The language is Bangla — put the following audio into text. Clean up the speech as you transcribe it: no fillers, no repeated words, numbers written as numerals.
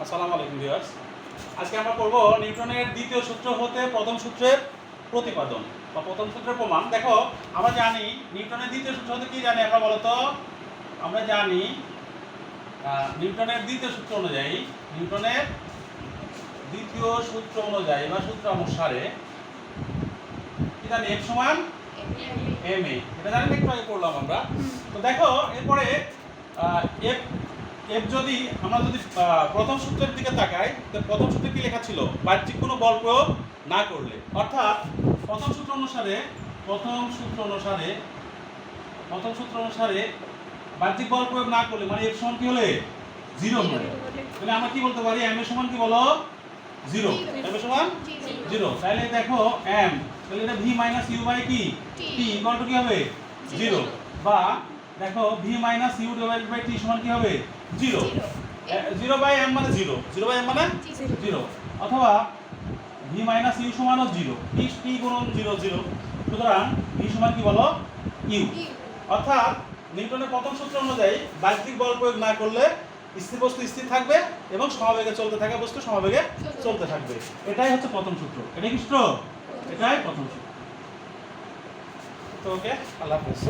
আসসালামু আলাইকুম ভিউয়ার্স। আজকে আমরা করব নিউটনের দ্বিতীয় সূত্র হতে প্রথম সূত্রের প্রতিপাদন বা প্রথম সূত্রের প্রমাণ। দেখো, আমরা জানি নিউটনের দ্বিতীয় সূত্র হতে কি জানি আমরা বলো তো? আমরা জানি নিউটনের দ্বিতীয় সূত্র অনুযায়ী বা সূত্রানুসারে কি জানি F সমান ma। এটা জানি একটু আগে করলাম আমরা। তো দেখো এরপরে F যদি আমরা প্রথম সূত্রের দিকে তাকাই, তো প্রথম সূত্রে কি লেখা ছিল? বাহ্যিক কোনো বল প্রয়োগ না করলে, অর্থাৎ প্রথম সূত্র অনুসারে বাহ্যিক বল প্রয়োগ না করলে মানে F সমান কি হলে 0 হলে, তাহলে আমরা কি বলতে পারি? m এর সমান কি বলো? 0। m এর সমান 0। তাহলে দেখো m, তাহলে এটা v - u বাই কি t ইকুয়াল টু কি হবে? 0। বা দেখো v - u divided by t সমান কি হবে? 0। 0 বাই m মানে 0, 0 বাই m মানে 0। অথবা v - u সমানও 0, t গুণন 0 0। সুতরাং v সমান কি বলো? u। অর্থাৎ নিউটনের প্রথম সূত্র অনুযায়ী বাহ্যিক বল প্রয়োগ না করলে স্থির বস্তু স্থির থাকবে এবং সমবেগে চলতে থাকা বস্তু সমবেগে চলতে থাকবে। এটাই হচ্ছে প্রথম সূত্র। এটাই কি সূত্র? এটাই প্রথম সূত্র। তো ওকে, আল্লাহ হাফেজ।